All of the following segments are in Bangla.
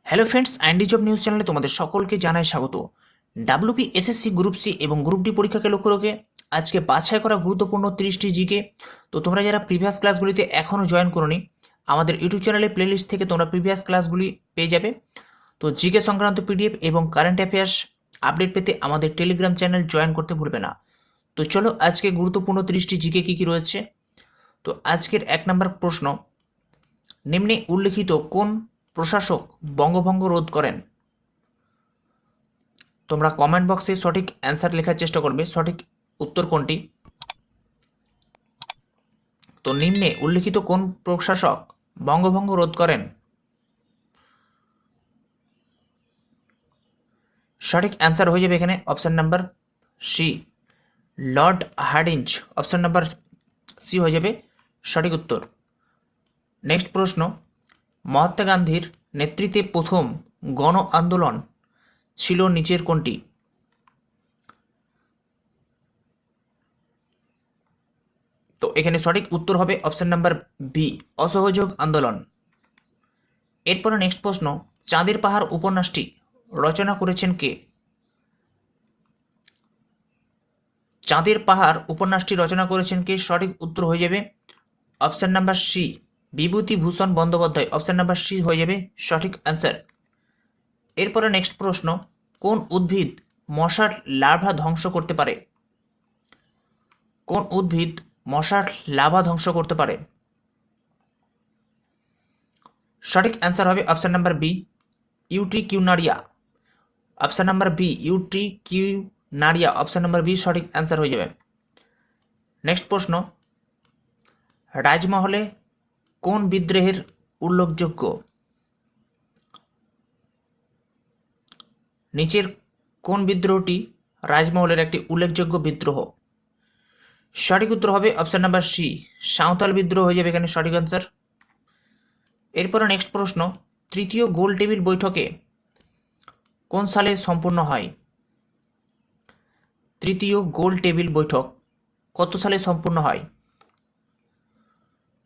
Hello friends, IND job news চ্যানেলে তোমাদের সকলকে জানাই স্বাগত। ডাব্লিউপি, এসএসসি, গ্রুপ সি এবং গ্রুপ ডি পরীক্ষাকে লক্ষ্য রেখে আজকে বাছাই করা গুরুত্বপূর্ণ 30টি জিকে। তো তোমরা যারা প্রিভিয়াস ক্লাসগুলিতে এখনও জয়েন করোনি, আমাদের ইউটিউব চ্যানেলে প্লেলিস্ট থেকে তোমরা প্রিভিয়াস ক্লাসগুলি পেয়ে যাবে। তো জিকে সংক্রান্ত পিডিএফ এবং কারেন্ট অ্যাফেয়ার্স আপডেট পেতে আমাদের টেলিগ্রাম চ্যানেল জয়েন করতে ভুলবে না। তো চলো আজকে গুরুত্বপূর্ণ 30টি জিকে কী কী রয়েছে। তো আজকের 1 নম্বর প্রশ্ন, নিম্নে উল্লিখিত কোন প্রশাসক বঙ্গভঙ্গ রোধ করেন? তোমরা কমেন্ট বক্সে সঠিক অ্যান্সার লেখার চেষ্টা করবে, সঠিক উত্তর কোনটি। তো নিম্নে উল্লিখিত কোন প্রশাসক বঙ্গভঙ্গ রোধ করেন? সঠিক অ্যান্সার হয়ে যাবে এখানে option number C, Lord Hardinge. Option number C হয়ে যাবে সঠিক উত্তর। নেক্সট প্রশ্ন, মহাত্মা গান্ধীর নেতৃত্বে প্রথম গণ আন্দোলন ছিল নিচের কোনটি? তো এখানে সঠিক উত্তর হবে অপশন নাম্বার বি, অসহযোগ আন্দোলন। এরপরে নেক্সট প্রশ্ন, চাঁদের পাহাড় উপন্যাসটি রচনা করেছেন কে? চাঁদের পাহাড় উপন্যাসটি রচনা করেছেন কে? সঠিক উত্তর হয়ে যাবে option number C, Bibhutibhushan Bandyopadhyay. Option number C হয়ে যাবে সঠিক অ্যান্সার। এরপরে নেক্সট প্রশ্ন, কোন উদ্ভিদ মশার লার্ভা ধ্বংস করতে পারে? কোন উদ্ভিদ মশার লার্ভা ধ্বংস করতে পারে? সঠিক অ্যান্সার হবে option number B, utricularia. Option number B, utricularia. Option number B সঠিক অ্যান্সার হয়ে যাবে। নেক্সট প্রশ্ন, রাজমহলে কোন বিদ্রোহের উল্লেখযোগ্য? নিচের কোন বিদ্রোহটি রাজমহলের একটি উল্লেখযোগ্য বিদ্রোহ? সঠিক উত্তর হবে অপশন নাম্বার সি, সাঁওতাল বিদ্রোহ হয়ে যাবে এখানে সঠিক অ্যান্সার। এরপরে নেক্সট প্রশ্ন, তৃতীয় গোল টেবিল বৈঠকে কোন সালে সম্পূর্ণ হয়? তৃতীয় গোল টেবিল বৈঠক কত সালে সম্পূর্ণ হয়?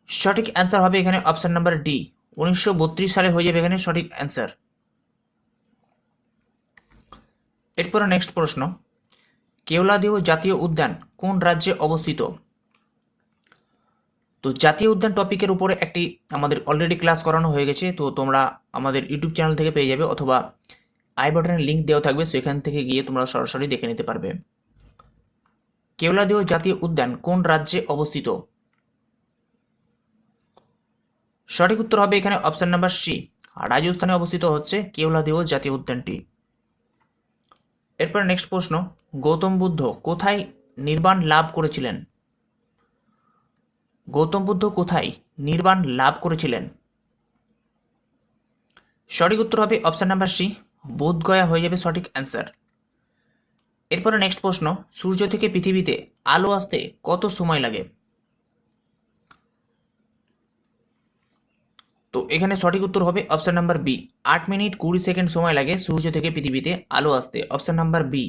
সঠিক অ্যান্সার হবে এখানে অপশন নাম্বার ডি, 1932 সালে হয়ে যাবে এখানে সঠিক অ্যান্সার। এরপরে নেক্সট প্রশ্ন, কেওলাদেও জাতীয় উদ্যান কোন রাজ্যে অবস্থিত? তো জাতীয় উদ্যান টপিকের উপরে একটি আমাদের অলরেডি ক্লাস করানো হয়ে গেছে, তো তোমরা আমাদের ইউটিউব চ্যানেল থেকে পেয়ে যাবে, অথবা আই বাটনের লিঙ্ক দেওয়া থাকবে, সেখান থেকে গিয়ে তোমরা সরাসরি দেখে নিতে পারবে। কেওলাদেও জাতীয় উদ্যান কোন রাজ্যে অবস্থিত? সঠিক উত্তর হবে এখানে অপশন নাম্বার সি, রাজস্থানে অবস্থিত হচ্ছে কেওলাদেও জাতীয় উদ্যানটি। এরপর নেক্সট প্রশ্ন, গৌতম বুদ্ধ কোথায় নির্বাণ লাভ করেছিলেন? গৌতম বুদ্ধ কোথায় নির্বাণ লাভ করেছিলেন? সঠিক উত্তর হবে অপশন নাম্বার সি, বোধগয়া হয়ে যাবে সঠিক অ্যান্সার। এরপরে নেক্সট প্রশ্ন, সূর্য থেকে পৃথিবীতে আলো আসতে কত সময় লাগে? তো এখানে সঠিক উত্তর হবে option number B, 8 minute 20 second সময় লাগে সূর্য থেকে পৃথিবীতে আলো আসতে। Option number B.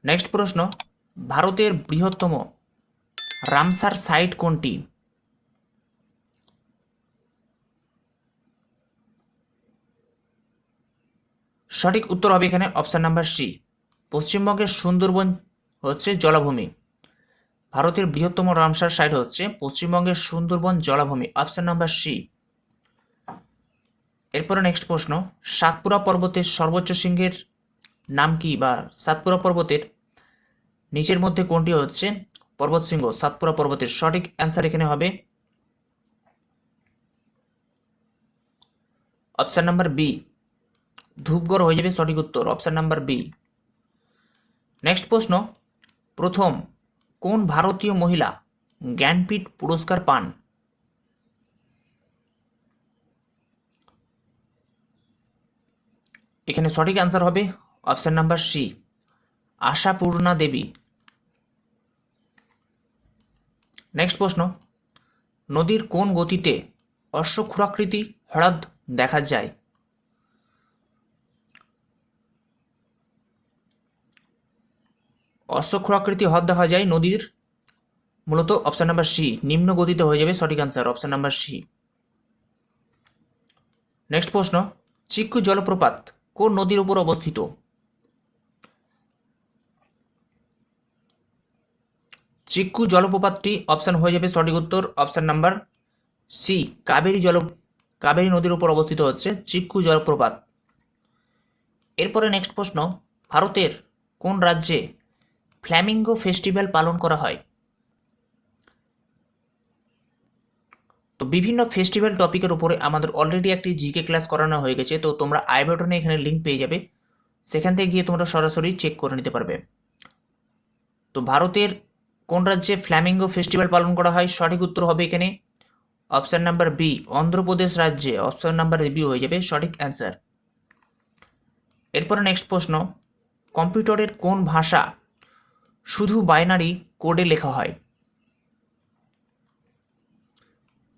নেক্সট প্রশ্ন, ভারতের বৃহত্তম রামসার সাইট কোনটি? সঠিক উত্তর হবে এখানে অপশন নাম্বার সি, পশ্চিমবঙ্গের সুন্দরবন হচ্ছে জলাভূমি। ভারতের বৃহত্তম রামসার সাইট হচ্ছে পশ্চিমবঙ্গের সুন্দরবন জলাভূমি। Option number C. এরপরে নেক্সট প্রশ্ন, সাতপুরা পর্বতের সর্বোচ্চ শৃঙ্গের নাম কি, বা সাতপুরা পর্বতের নিচের মধ্যে কোনটি হচ্ছে পর্বত শৃঙ্গ সাতপুরা পর্বতের? সঠিক অ্যান্সার এখানে হবে অপশন নাম্বার বি, ধূপগড় হয়ে যাবে সঠিক উত্তর। Option number B. নেক্সট প্রশ্ন, প্রথম কোন ভারতীয় মহিলা জ্ঞানপীঠ পুরস্কার পান? এখানে সঠিক অ্যান্সার হবে অপশন নাম্বার সি, আশাপূর্ণা দেবী। নেক্সট প্রশ্ন, নদীর কোন গতিতে অশ্বক্ষুরাকৃতি হ্রদ দেখা যায়? অশ্বক্ষুরাকৃতি হ্রদ দেখা যায় নদীর মূলত অপশন নাম্বার সি, নিম্ন গতিতে হয়ে যাবে সঠিক answer. Option number C. Next প্রশ্ন, চিক্কু জলপ্রপাত কোন নদীর উপর অবস্থিত? চিক্কু জলপ্রপাতটি অপশন হয়ে যাবে সঠিক উত্তর অপশন নাম্বার সি, কাবেরী নদীর উপর অবস্থিত হচ্ছে চিক্কু জলপ্রপাত। এরপরে নেক্সট প্রশ্ন, ভারতের কোন রাজ্যে ফ্ল্যামিঙ্গো ফেস্টিভ্যাল পালন করা হয়? তো বিভিন্ন ফেস্টিভ্যাল টপিকের উপরে আমাদের অলরেডি একটি জিকে ক্লাস করানো হয়ে গেছে, তো তোমরা আই বাটনে এখানে লিঙ্ক পেয়ে যাবে, সেখান থেকে গিয়ে তোমরা সরাসরি চেক করে নিতে পারবে। তো ভারতের কোন রাজ্যে ফ্ল্যামিঙ্গো ফেস্টিভ্যাল পালন করা হয়? সঠিক উত্তর হবে এখানে অপশন নাম্বার বি, অন্ধ্রপ্রদেশ রাজ্যে। অপশন নাম্বার বি হয়ে যাবে সঠিক অ্যান্সার। এরপরে নেক্সট প্রশ্ন, কম্পিউটারের কোন ভাষা শুধু বাইনারি কোডে লেখা হয়?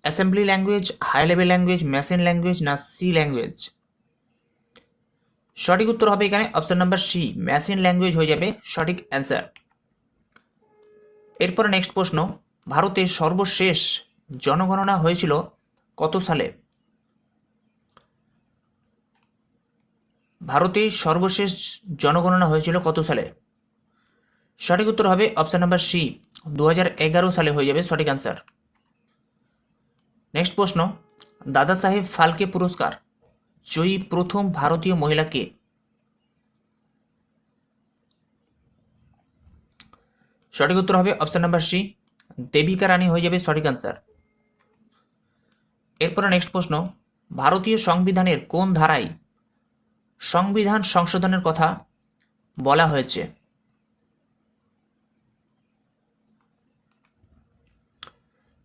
Assembly language, high level language, machine language না সি ল্যাঙ্গুয়েজ? সঠিক উত্তর হবে এখানে option number C, machine language হয়ে যাবে সঠিক অ্যান্সার। এরপরে নেক্সট প্রশ্ন, ভারতের সর্বশেষ জনগণনা হয়েছিল কত সালে? ভারতে সর্বশেষ জনগণনা হয়েছিল কত সালে? সঠিক উত্তর হবে অপশন নাম্বার সি, 2011 সালে হয়ে যাবে সঠিক অ্যান্সার। নেক্সট প্রশ্ন, দাদা সাহেব ফালকে পুরস্কার জয়ী প্রথম ভারতীয় মহিলা কে? সঠিক উত্তর হবে অপশন নাম্বার সি, দেবিকা রানী হয়ে যাবে সঠিক অ্যান্সার। এরপরে নেক্সট প্রশ্ন, ভারতীয় সংবিধানের কোন ধারায় সংবিধান সংশোধনের কথা বলা হয়েছে?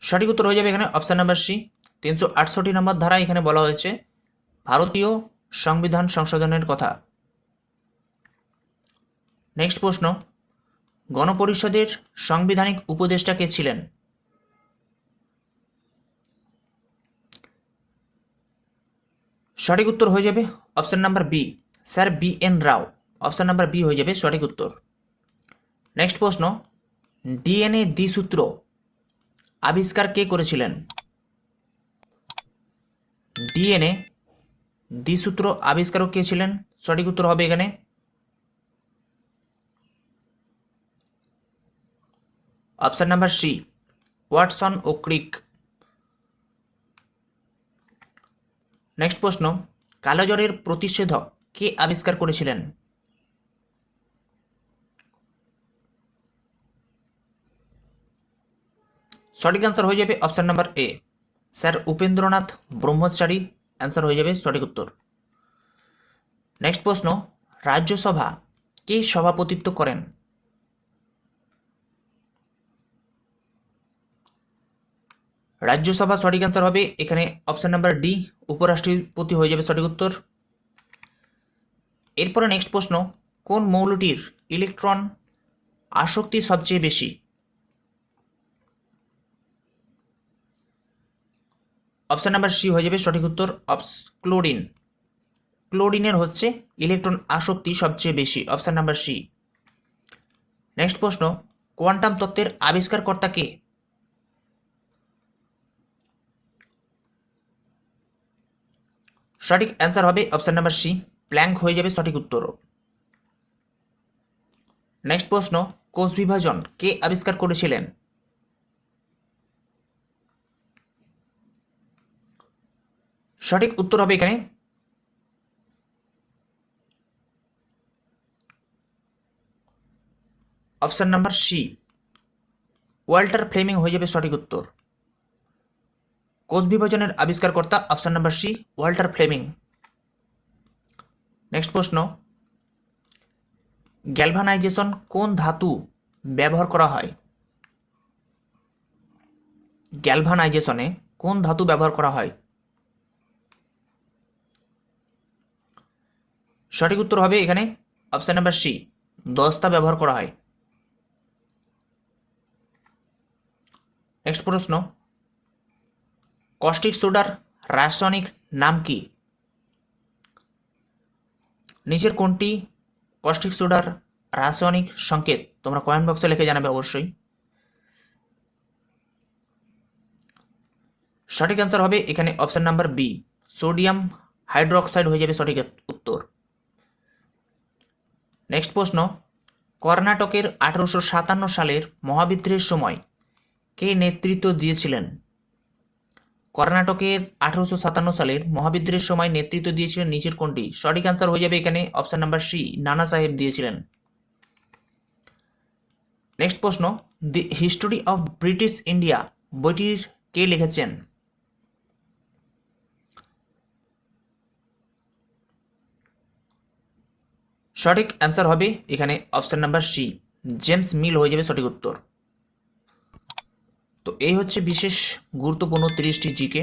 সঠিক উত্তর হয়ে যাবে এখানে অপশন নাম্বার সি, 368 নম্বর ধারা এখানে বলা হয়েছে ভারতীয় সংবিধান সংশোধনের কথা। নেক্সট প্রশ্ন, গণপরিষদের সাংবিধানিক উপদেষ্টা কে ছিলেন? সঠিক উত্তর হয়ে যাবে option number B, sir B N Rao. Option number B হয়ে যাবে সঠিক উত্তর। নেক্সট প্রশ্ন, ডিএনএ দ্বিসূত্র আবিষ্কার কে করেছিলেন? ডিএনএ দ্বিসূত্র আবিষ্কারক কে ছিলেন? সঠিক উত্তর হবে এখানে অপশন নাম্বার সি, ওয়াটসন ও ক্রিক। নেক্সট প্রশ্ন, কালোজ্বরের প্রতিষেধক কে আবিষ্কার করেছিলেন? সঠিক অ্যান্সার হয়ে যাবে option number A, sir Upendranath Brahmachari answer হয়ে যাবে সঠিক উত্তর। নেক্সট প্রশ্ন, রাজ্যসভা কে সভাপতিত্ব করেন? রাজ্যসভা সঠিক অ্যান্সার হবে এখানে অপশন নাম্বার ডি, উপরাষ্ট্রপতি হয়ে যাবে সঠিক উত্তর। এরপরে নেক্সট প্রশ্ন, কোন মৌলটির ইলেকট্রন আসক্তি সবচেয়ে বেশি? অপশন নাম্বার সি হয়ে যাবে সঠিক উত্তর, ক্লোরিন। ক্লোরিনের হচ্ছে ইলেকট্রন আসক্তি সবচেয়ে বেশি, অপশন নাম্বার সি। নেক্সট প্রশ্ন, কোয়ান্টাম তত্ত্বের আবিষ্কারকর্তা কে? সঠিক অ্যান্সার হবে অপশন নাম্বার সি, প্ল্যাঙ্ক হয়ে যাবে সঠিক উত্তর। নেক্সট প্রশ্ন, কোষ বিভাজন কে আবিষ্কার করেছিলেন? সঠিক উত্তর হবে এখানে option number C, Walter Fleming হয়ে যাবে সঠিক উত্তর। কোষ বিভাজনের আবিষ্কারকর্তা option number C, Walter Fleming. Next প্রশ্ন, গ্যালভানাইজেশন কোন ধাতু ব্যবহার করা হয়? গ্যালভানাইজেশনে কোন ধাতু ব্যবহার করা হয়? সঠিক উত্তর হবে এখানে অপশন নাম্বার সি, দস্তা ব্যবহার করা হয়। নেক্সট প্রশ্ন, কস্টিক সোডার রাসায়নিক নাম কি? নিচের কোনটি কস্টিক সোডার রাসায়নিক সংকেত? তোমরা কমেন্ট বক্সে লিখে জানাবে অবশ্যই। সঠিক অ্যান্সার হবে এখানে option number B, sodium hydroxide হয়ে যাবে সঠিক উত্তর। নেক্সট প্রশ্ন, কর্ণাটকের 1857 সালের মহাবিদ্রোহের সময় কে নেতৃত্ব দিয়েছিলেন? কর্ণাটকের 1857 সালের মহাবিদ্রোহের সময় নেতৃত্ব দিয়েছিলেন নিচের কোনটি? সঠিক অ্যান্সার হয়ে যাবে এখানে অপশন নাম্বার সি, নানা সাহেব দিয়েছিলেন। নেক্সট প্রশ্ন, the history of British India বইটির কে লিখেছেন? সঠিক অ্যান্সার হবে এখানে option number C, James Mill হয়ে যাবে সঠিক উত্তর। তো এই হচ্ছে বিশেষ গুরুত্বপূর্ণ 30টি জিকে।